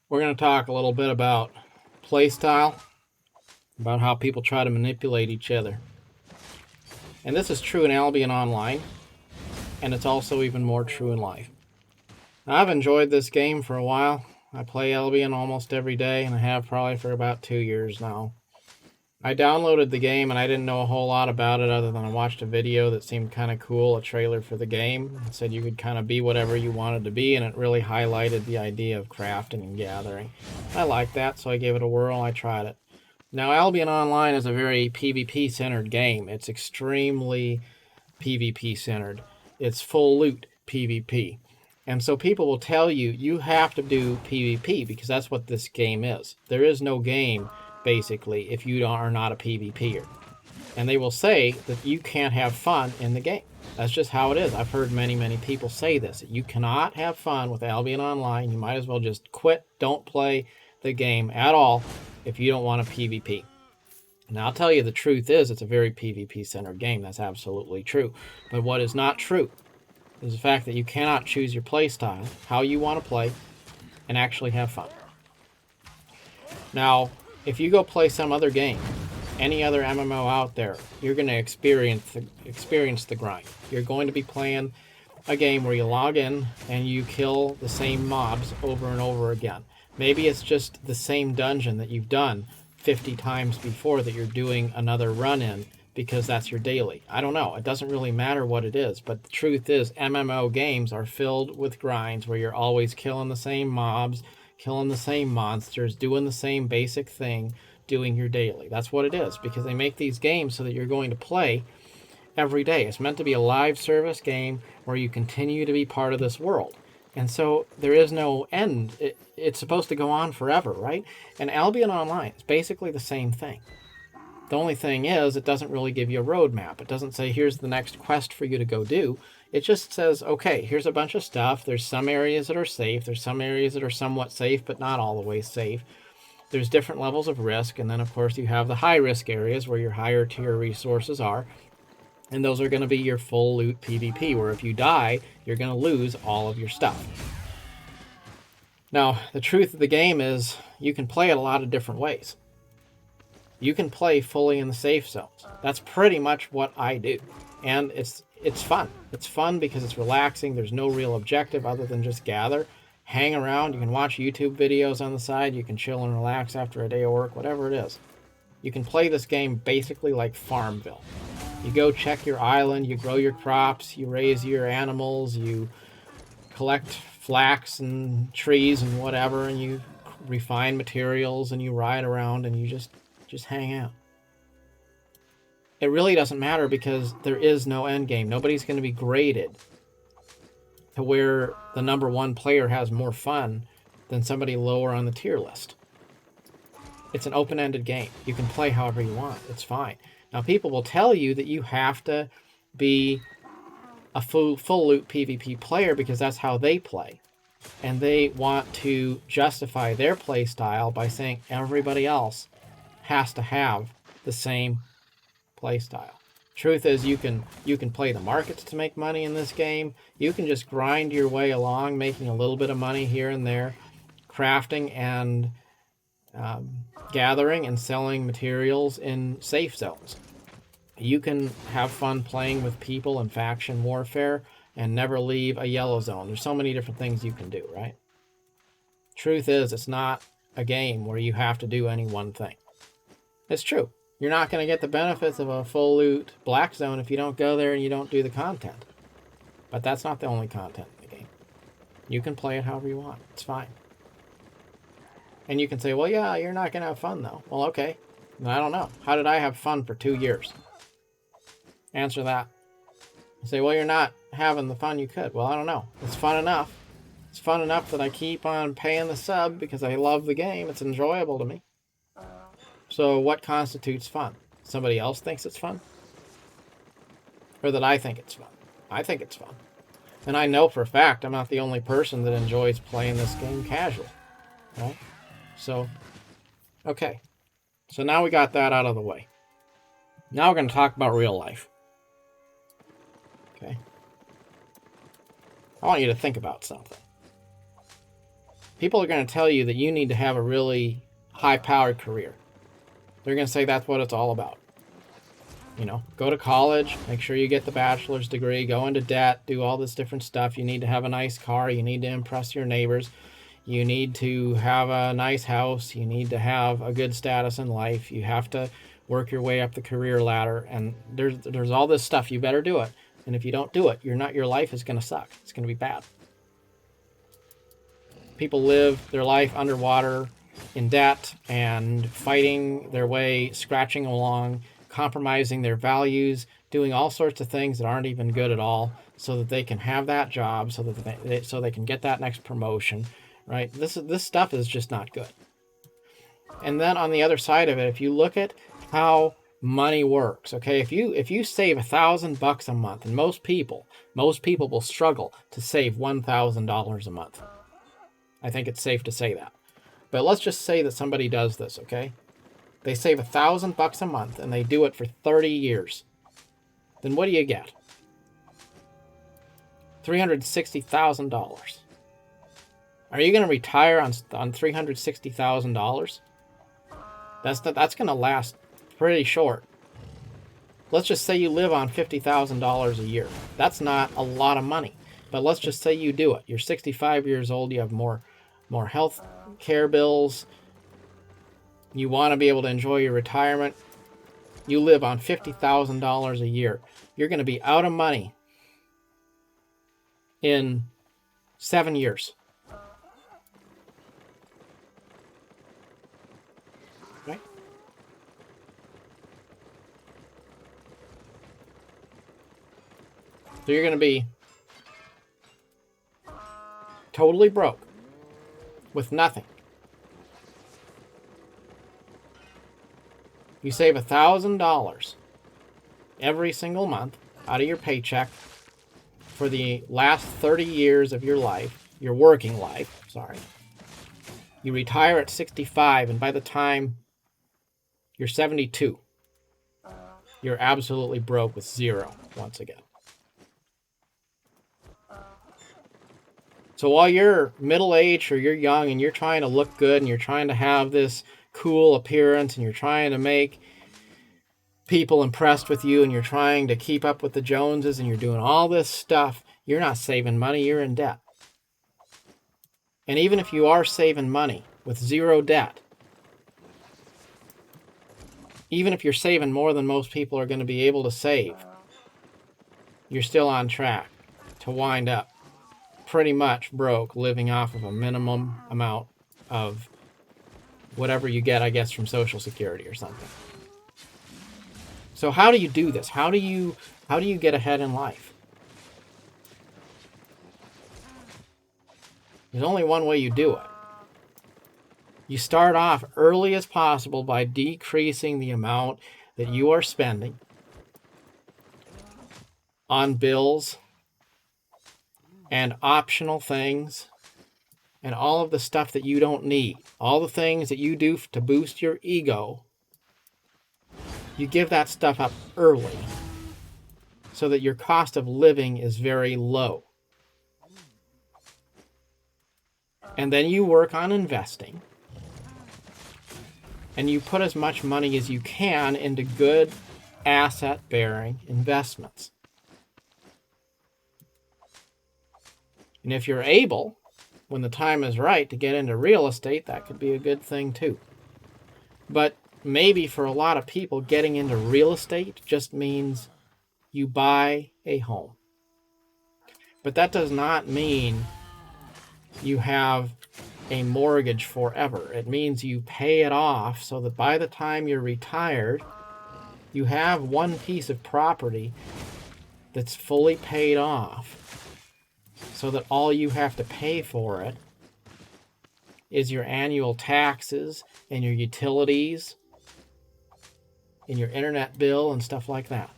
We're going to talk a little bit about playstyle, about how people try to manipulate each other. And this is true in Albion Online, and it's also even more true in life. Now, I've enjoyed this game for a while. I play Albion almost every day, and I have probably for about 2 years now. I downloaded the game, and I didn't know a whole lot about it other than I watched a video that seemed kind of cool, a trailer for the game. It said you could kind of be whatever you wanted to be, and it really highlighted the idea of crafting and gathering. I liked that, so I gave it a whirl. I tried it. Now, Albion Online is a very PvP-centered game. It's extremely PvP-centered. It's full loot PvP. And so people will tell you, you have to do PvP because that's what this game is. There is no game, basically, if you are not a PvPer. And they will say that you can't have fun in the game. That's just how it is. I've heard many people say this. You cannot have fun with Albion Online. You might as well just quit. Don't play the game at all if you don't want to PvP. Now, I'll tell you the truth is it's a very PvP-centered game. That's absolutely true. But what is not true is the fact that you cannot choose your play style, how you want to play, and actually have fun. Now, if you go play some other game, any other MMO out there, you're going to experience the grind. You're going to be playing a game where you log in and you kill the same mobs over and over again. Maybe it's just the same dungeon that you've done 50 times before that you're doing another run in because that's your daily. I don't know. It doesn't really matter what it is, but the truth is MMO games are filled with grinds where you're always killing the same mobs, killing the same monsters, doing the same basic thing, doing your daily. That's what it is, because they make these games so that you're going to play every day. It's meant to be a live service game where you continue to be part of this world. And so there is no end. It's supposed to go on forever, right? And Albion Online is basically the same thing. The only thing is, it doesn't really give you a roadmap. It doesn't say, here's the next quest for you to go do. It just says, okay, here's a bunch of stuff. There's some areas that are safe. There's some areas that are somewhat safe, but not all the way safe. There's different levels of risk. And then, of course, you have the high-risk areas where your higher tier resources are. And those are going to be your full loot PvP, where if you die, you're going to lose all of your stuff. Now, the truth of the game is you can play it a lot of different ways. You can play fully in the safe zones. That's pretty much what I do. And it's fun. It's fun because it's relaxing. There's no real objective other than just gather, hang around. You can watch YouTube videos on the side. You can chill and relax after a day of work, whatever it is. You can play this game basically like Farmville. You go check your island, you grow your crops, you raise your animals, you collect flax and trees and whatever, and you refine materials, and you ride around, and you just hang out. It really doesn't matter because there is no end game. Nobody's going to be graded to where the number one player has more fun than somebody lower on the tier list. It's an open-ended game. You can play however you want. It's fine. Now, people will tell you that you have to be a full loot PvP player because that's how they play. And they want to justify their play style by saying everybody else has to have the same play style. Truth is, you can play the markets to make money in this game. You can just grind your way along, making a little bit of money here and there, crafting and gathering and selling materials in safe zones. You can have fun playing with people in faction warfare and never leave a yellow zone. There's so many different things you can do, right? Truth is, it's not a game where you have to do any one thing. It's true. You're not going to get the benefits of a full loot black zone if you don't go there and you don't do the content. But that's not the only content in the game. You can play it however you want. It's fine. And you can say, well, yeah, you're not going to have fun, though. Well, okay. I don't know. How did I have fun for 2 years? Answer that. You say, well, you're not having the fun you could. Well, I don't know. It's fun enough. It's fun enough that I keep on paying the sub because I love the game. It's enjoyable to me. So what constitutes fun? Somebody else thinks it's fun? Or that I think it's fun? I think it's fun. And I know for a fact I'm not the only person that enjoys playing this game casual. Right? So, okay. So now we got that out of the way. Now we're going to talk about real life. Okay? I want you to think about something. People are going to tell you that you need to have a really high-powered career. They're going to say that's what it's all about. You know, go to college, make sure you get the bachelor's degree, go into debt, do all this different stuff. You need to have a nice car. You need to impress your neighbors. You need to have a nice house. You need to have a good status in life. You have to work your way up the career ladder. And there's all this stuff. You better do it. And if you don't do it, your life is going to suck. It's going to be bad. People live their life underwater, in debt, and fighting their way, scratching along, compromising their values, doing all sorts of things that aren't even good at all, so that they can have that job, so that they can get that next promotion, right? This stuff is just not good. And then on the other side of it, if you look at how money works, okay, if you save $1,000 a month, and most people will struggle to save $1,000 a month. I think it's safe to say that. But let's just say that somebody does this, okay? They save $1,000 a month and they do it for 30 years. Then what do you get? $360,000. Are you going to retire on $360,000? That's going to last pretty short. Let's just say you live on $50,000 a year. That's not a lot of money. But let's just say you do it. You're 65 years old. You have more health care bills. You want to be able to enjoy your retirement. You live on $50,000 a year. You're going to be out of money in 7 years. Right? So you're going to be totally broke with nothing. You save $1,000 every single month out of your paycheck for the last 30 years of your life, your working life, sorry. You retire at 65, and by the time you're 72, you're absolutely broke with zero once again. So while you're middle-aged or you're young and you're trying to look good and you're trying to have this cool appearance and you're trying to make people impressed with you and you're trying to keep up with the Joneses and you're doing all this stuff, you're not saving money, you're in debt. And even if you are saving money with zero debt, even if you're saving more than most people are going to be able to save, you're still on track to wind up pretty much broke, living off of a minimum amount of whatever you get, I guess, from Social Security or something. So how do you do this? How do you get ahead in life? There's only one way you do it. You start off early as possible by decreasing the amount that you are spending on bills and optional things and all of the stuff that you don't need, all the things that you do to boost your ego. You give that stuff up early so that your cost of living is very low. And then you work on investing. And you put as much money as you can into good asset-bearing investments. And if you're able, when the time is right, to get into real estate, that could be a good thing too. But maybe for a lot of people, getting into real estate just means you buy a home. But that does not mean you have a mortgage forever. It means you pay it off so that by the time you're retired, you have one piece of property that's fully paid off, so that all you have to pay for it is your annual taxes and your utilities and your internet bill and stuff like that.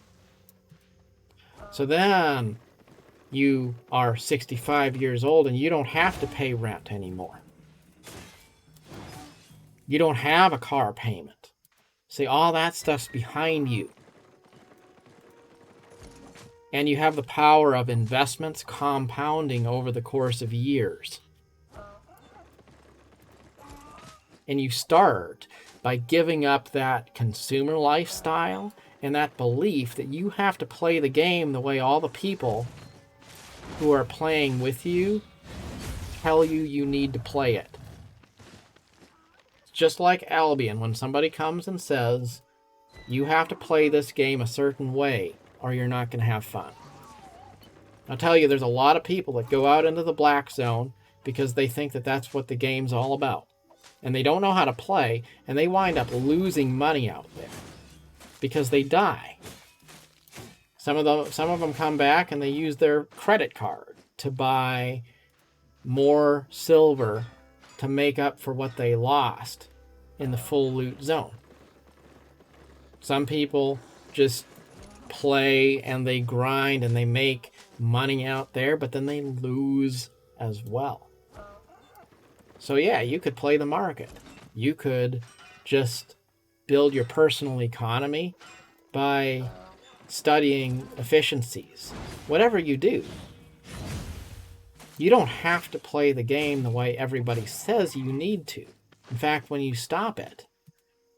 So then you are 65 years old and you don't have to pay rent anymore. You don't have a car payment. See, all that stuff's behind you. And you have the power of investments compounding over the course of years. And you start by giving up that consumer lifestyle and that belief that you have to play the game the way all the people who are playing with you tell you you need to play it. It's just like Albion, when somebody comes and says, you have to play this game a certain way or you're not going to have fun. I'll tell you, there's a lot of people that go out into the black zone because they think that that's what the game's all about. And they don't know how to play, and they wind up losing money out there because they die. Some of them come back and they use their credit card to buy more silver to make up for what they lost in the full loot zone. Some people just play and they grind and they make money out there, but then they lose as well. So yeah, you could play the market. You could just build your personal economy by studying efficiencies. Whatever you do, you don't have to play the game the way everybody says you need to. In fact, when you stop it,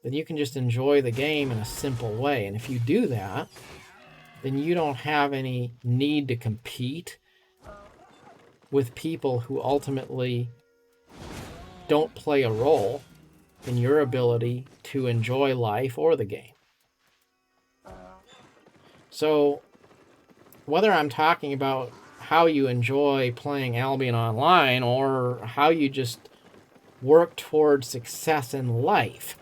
then you can just enjoy the game in a simple way. And if you do that, then you don't have any need to compete with people who ultimately don't play a role in your ability to enjoy life or the game. So whether I'm talking about how you enjoy playing Albion Online or how you just work towards success in life,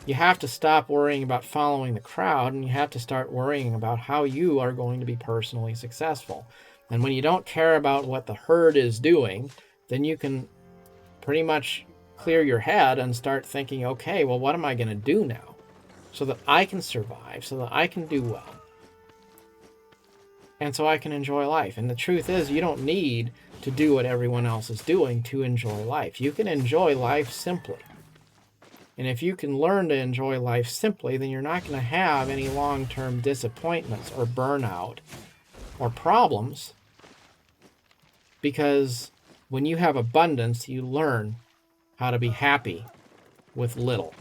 you have to stop worrying about following the crowd, and you have to start worrying about how you are going to be personally successful. And when you don't care about what the herd is doing, then you can pretty much clear your head and start thinking, okay, well, what am I going to do now so that I can survive, so that I can do well, and so I can enjoy life? And the truth is, you don't need to do what everyone else is doing to enjoy life. You can enjoy life simply. And if you can learn to enjoy life simply, then you're not going to have any long-term disappointments or burnout or problems, because when you have abundance, you learn how to be happy with little.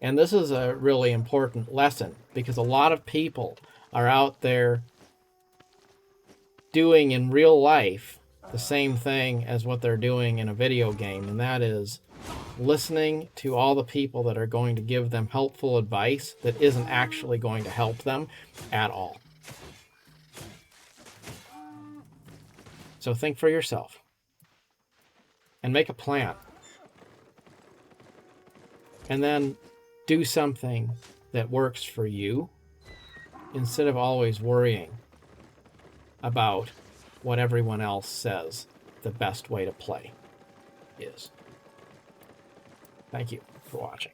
And this is a really important lesson, because a lot of people are out there doing in real life the same thing as what they're doing in a video game, and that is listening to all the people that are going to give them helpful advice that isn't actually going to help them at all. So think for yourself and make a plan. And then do something that works for you instead of always worrying about what everyone else says the best way to play is. Thank you for watching.